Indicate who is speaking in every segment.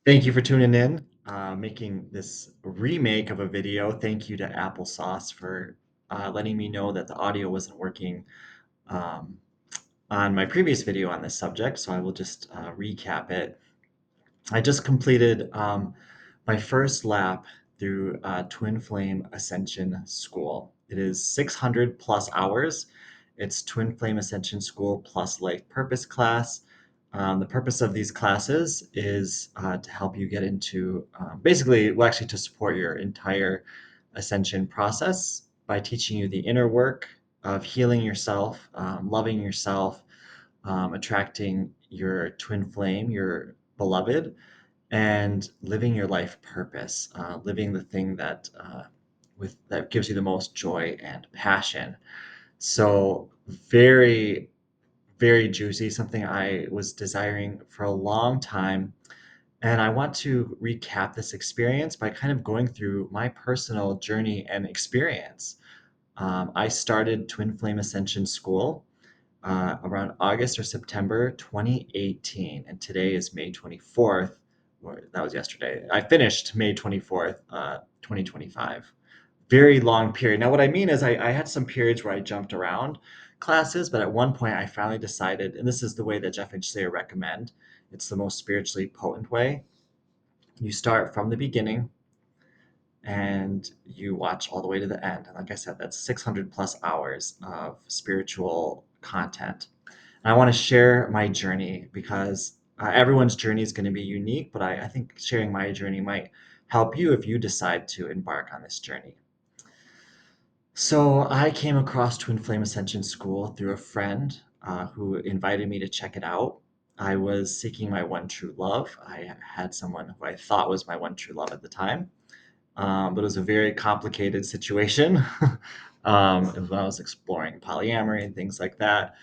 Speaker 1: Thank you for tuning in, making this remake of a video. Thank you to Applesauce for letting me know that the audio wasn't working um, on my previous video on this subject, so I will just recap it. I just completed my first lap through Twin Flame Ascension School. It is 600 plus hours. It's Twin Flame Ascension School plus Life Purpose class. The purpose of these classes is to help you get into basically, well, actually, to support your entire ascension process by teaching you the inner work of healing yourself, loving yourself, attracting your twin flame, your beloved, and living your life purpose, living the thing that gives you the most joy and passion. So very, very juicy, something I was desiring for a long time. And I want to recap this experience by kind of going through my personal journey and experience. I started Twin Flame Ascension School around August or September 2018, and today is May 24th. Or that was yesterday. I finished May 24th, 2025. Very long period. Now, what I mean is, I had some periods where I jumped around classes, but at one point I finally decided, and this is the way that Jeff and Shaleia recommend. It's the most spiritually potent way. You start from the beginning and you watch all the way to the end. And like I said, that's 600 plus hours of spiritual content. And I want to share my journey because everyone's journey is going to be unique, but I think sharing my journey might help you if you decide to embark on this journey. So I came across Twin Flame Ascension School through a friend who invited me to check it out. I was seeking my one true love. I had someone who I thought was my one true love at the time, but it was a very complicated situation. It was when I was exploring polyamory and things like that.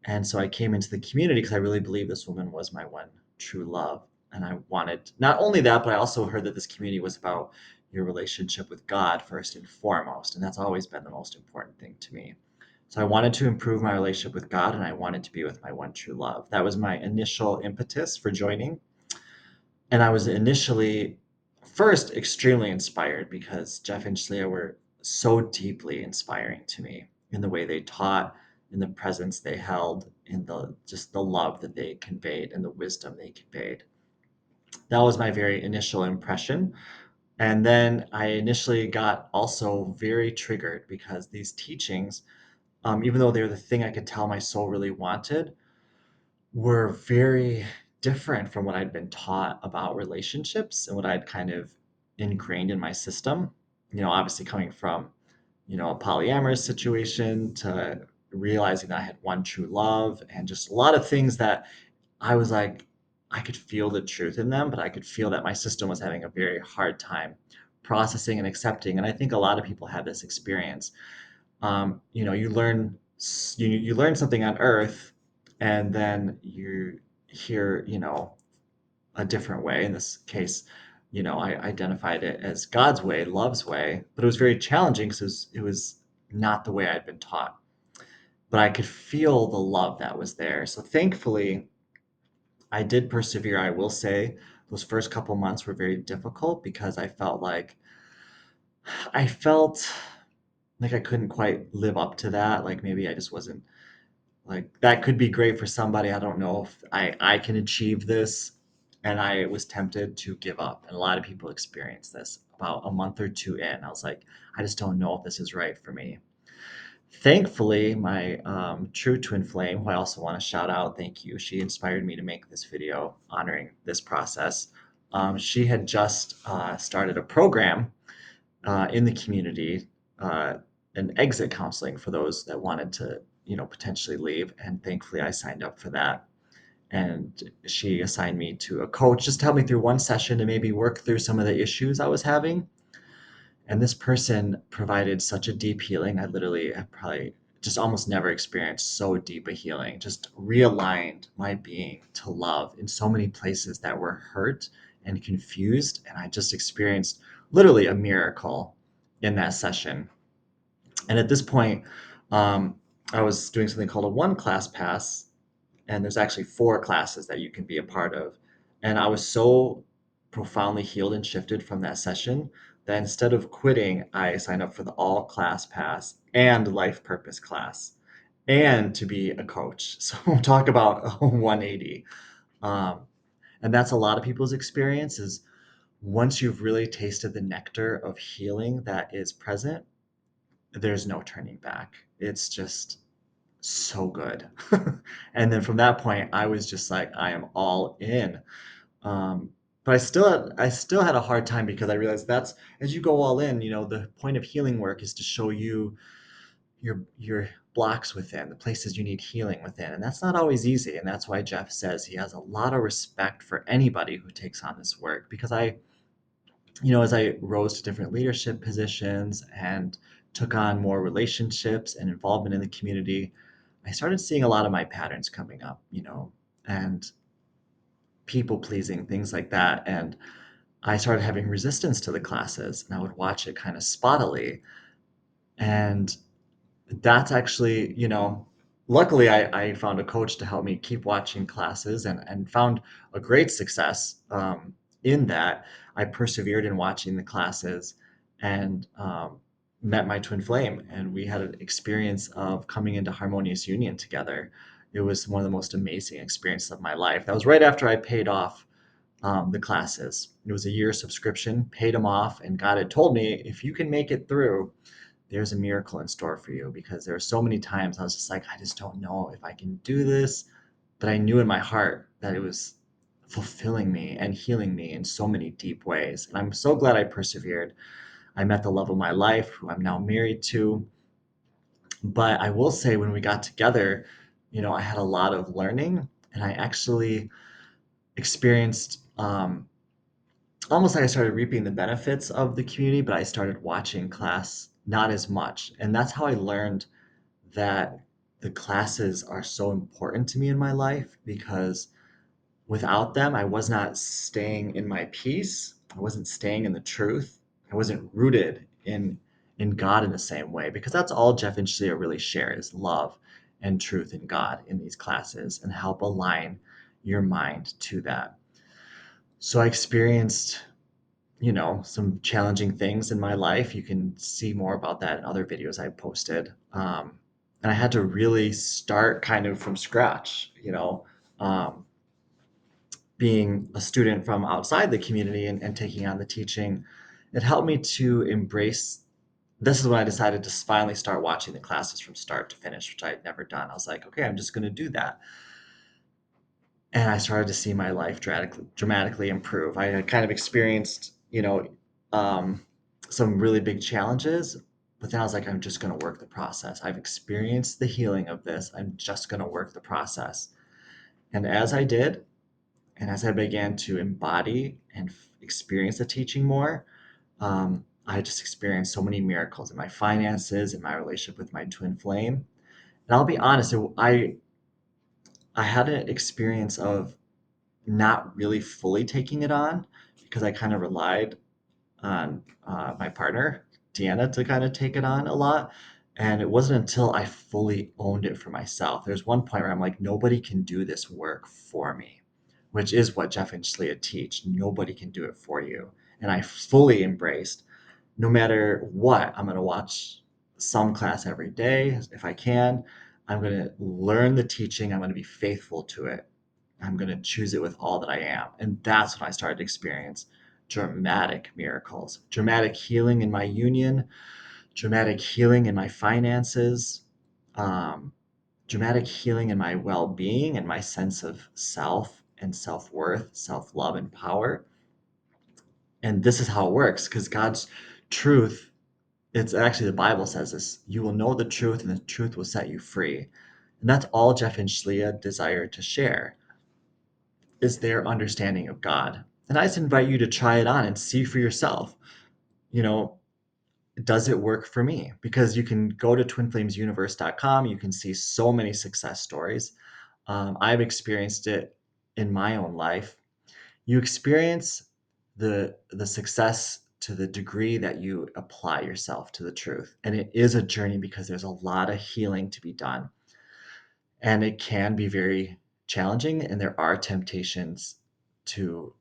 Speaker 1: And so I came into the community because I really believed this woman was my one true love. And I wanted not only that, but I also heard that this community was about your relationship with God first and foremost. And that's always been the most important thing to me. So I wanted to improve my relationship with God and I wanted to be with my one true love. That was my initial impetus for joining. And I was initially first extremely inspired because Jeff and Shaleia were so deeply inspiring to me in the way they taught, in the presence they held, in the just the love that they conveyed and the wisdom they conveyed. That was my very initial impression. And then I initially got also very triggered because these teachings, even though they're the thing I could tell my soul really wanted, were very different from what I'd been taught about relationships and what I'd kind of ingrained in my system. Obviously coming from, a polyamorous situation to realizing that I had one true love and just a lot of things that I was like, I could feel the truth in them, but I could feel that my system was having a very hard time processing and accepting. And I think a lot of people have this experience. You learn something on earth and then you hear a different way. In this case, I identified it as God's way, love's way, but it was very challenging because it was not the way I'd been taught, but I could feel the love that was there. So thankfully I did persevere. I will say those first couple months were very difficult because I felt like I couldn't quite live up to that. Like maybe I just wasn't, like, that could be great for somebody. I don't know if I can achieve this. And I was tempted to give up. And a lot of people experience this about a month or two in. I was like, I just don't know if this is right for me. Thankfully, my true twin flame, who I also want to shout out, thank you. She inspired me to make this video honoring this process. She had just started a program in the community, uh, an exit counseling for those that wanted to, potentially leave. And thankfully, I signed up for that. And she assigned me to a coach just to help me through one session to maybe work through some of the issues I was having. And this person provided such a deep healing. I literally have probably just almost never experienced so deep a healing, just realigned my being to love in so many places that were hurt and confused. And I just experienced literally a miracle in that session. And at this point, um, I was doing something called a one class pass, and there's actually four classes that you can be a part of. And I was so profoundly healed and shifted from that session that instead of quitting, I signed up for the all class pass and life purpose class and to be a coach. So talk about a 180. Um, and that's a lot of people's experience is once you've really tasted the nectar of healing that is present, there's no turning back. It's just so good. And then from that point, I was just like, I am all in. But I still had a hard time because I realized that's as you go all in, the point of healing work is to show you your blocks within, the places you need healing within. And that's not always easy. And that's why Jeff says he has a lot of respect for anybody who takes on this work because as I rose to different leadership positions and took on more relationships and involvement in the community, I started seeing a lot of my patterns coming up, and people pleasing, things like that. And I started having resistance to the classes and I would watch it kind of spottily. And that's actually, luckily I found a coach to help me keep watching classes and found a great success in that. I persevered in watching the classes and met my twin flame, and we had an experience of coming into harmonious union together. It was one of the most amazing experiences of my life. That was right after I paid off the classes. It was a year subscription, paid them off, and God had told me, if you can make it through, there's a miracle in store for you. Because there were so many times I was just like, I just don't know if I can do this. But I knew in my heart that it was fulfilling me and healing me in so many deep ways. And I'm so glad I persevered. I met the love of my life, who I'm now married to. But I will say, when we got together, I had a lot of learning, and I actually experienced almost like I started reaping the benefits of the community, but I started watching class not as much. And that's how I learned that the classes are so important to me in my life because without them, I was not staying in my peace. I wasn't staying in the truth. I wasn't rooted in God in the same way because that's all Jeff and Shaleia really share is love and truth in God in these classes and help align your mind to that. So I experienced some challenging things in my life. You can see more about that in other videos I posted. And I had to really start kind of from scratch, um, being a student from outside the community and taking on the teaching. It helped me to embrace. This is when I decided to finally start watching the classes from start to finish, which I had never done. I was like, okay, I'm just going to do that. And I started to see my life dramatically improve. I had kind of experienced, um, some really big challenges, but then I was like, I'm just going to work the process. I've experienced the healing of this. I'm just going to work the process. And as I did, and as I began to embody and experience the teaching more, I just experienced so many miracles in my finances, in my relationship with my twin flame. And I'll be honest, I had an experience of not really fully taking it on because I kind of relied on my partner, Deanna, to kind of take it on a lot. And it wasn't until I fully owned it for myself. There's one point where I'm like, nobody can do this work for me, which is what Jeff and Shaleia teach. Nobody can do it for you. And I fully embraced, no matter what, I'm going to watch some class every day if I can. I'm going to learn the teaching. I'm going to be faithful to it. I'm going to choose it with all that I am. And that's when I started to experience dramatic miracles, dramatic healing in my union, dramatic healing in my finances, um, dramatic healing in my well being and my sense of self and self worth, self love, and power. And this is how it works because God's truth, it's actually the Bible says this, you will know the truth and the truth will set you free. And that's all Jeff and Shaleia desire to share is their understanding of God. And I just invite you to try it on and see for yourself, you know, does it work for me? Because you can go to twinflamesuniverse.com. You can see so many success stories. I've experienced it in my own life. You experience the success to the degree that you apply yourself to the truth. And it is a journey because there's a lot of healing to be done. And it can be very challenging, and there are temptations to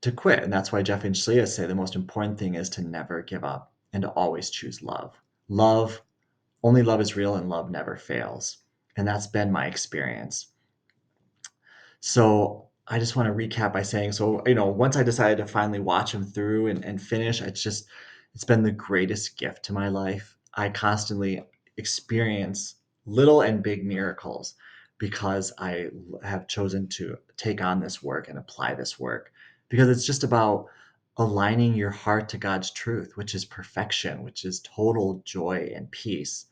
Speaker 1: to quit. And that's why Jeff and Shaleia say the most important thing is to never give up and to always choose love. Love, only love is real and love never fails. And that's been my experience. So I just want to recap by saying, so, once I decided to finally watch them through and finish, it's been the greatest gift to my life. I constantly experience little and big miracles because I have chosen to take on this work and apply this work, because it's just about aligning your heart to God's truth, which is perfection, which is total joy and peace.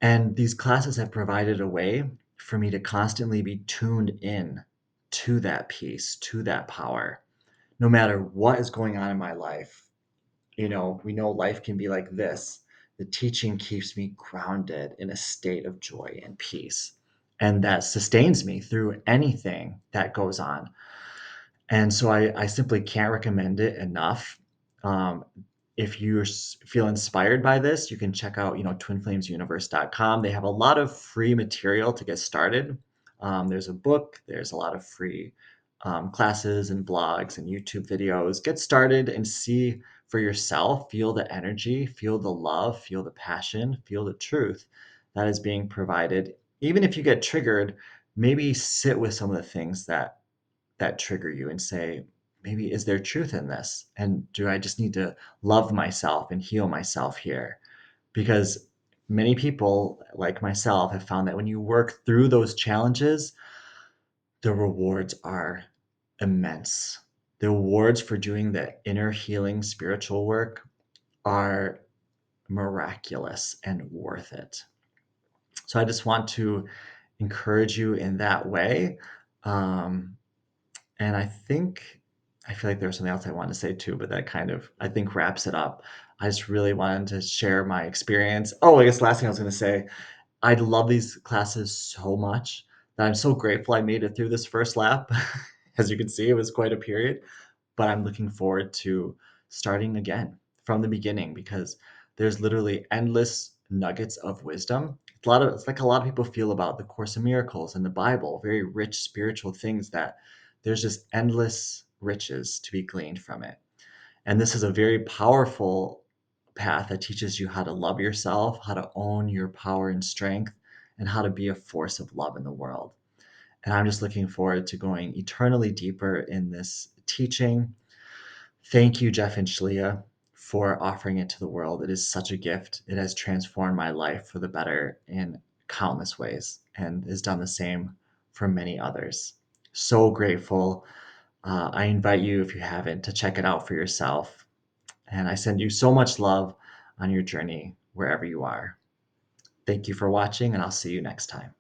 Speaker 1: And these classes have provided a way for me to constantly be tuned in to that peace, to that power, no matter what is going on in my life. We know life can be like this. The teaching keeps me grounded in a state of joy and peace. And that sustains me through anything that goes on. And so I simply can't recommend it enough. Um, if you feel inspired by this, you can check out, twinflamesuniverse.com. They have a lot of free material to get started. There's a book, there's a lot of free classes and blogs and YouTube videos. Get started and see for yourself, feel the energy, feel the love, feel the passion, feel the truth that is being provided. Even if you get triggered, maybe sit with some of the things that trigger you and say, maybe is there truth in this? And do I just need to love myself and heal myself here? Because many people, like myself, have found that when you work through those challenges, the rewards are immense. The rewards for doing the inner healing spiritual work are miraculous and worth it. So I just want to encourage you in that way. Um, And I feel like there was something else I wanted to say too, but that kind of, I think, wraps it up. I just really wanted to share my experience. Oh, I guess last thing I was going to say, I love these classes so much that I'm so grateful I made it through this first lap. As you can see, it was quite a period, but I'm looking forward to starting again from the beginning, because there's literally endless nuggets of wisdom. It's like a lot of people feel about the Course in Miracles and the Bible, very rich spiritual things that there's just endless riches to be gleaned from it. And this is a very powerful path that teaches you how to love yourself, how to own your power and strength, and how to be a force of love in the world. And I'm just looking forward to going eternally deeper in this teaching. Thank you, Jeff and Shaleia, for offering it to the world. It is such a gift. It has transformed my life for the better in countless ways and has done the same for many others. So grateful. I invite you, if you haven't, to check it out for yourself. And I send you so much love on your journey wherever you are. Thank you for watching, and I'll see you next time.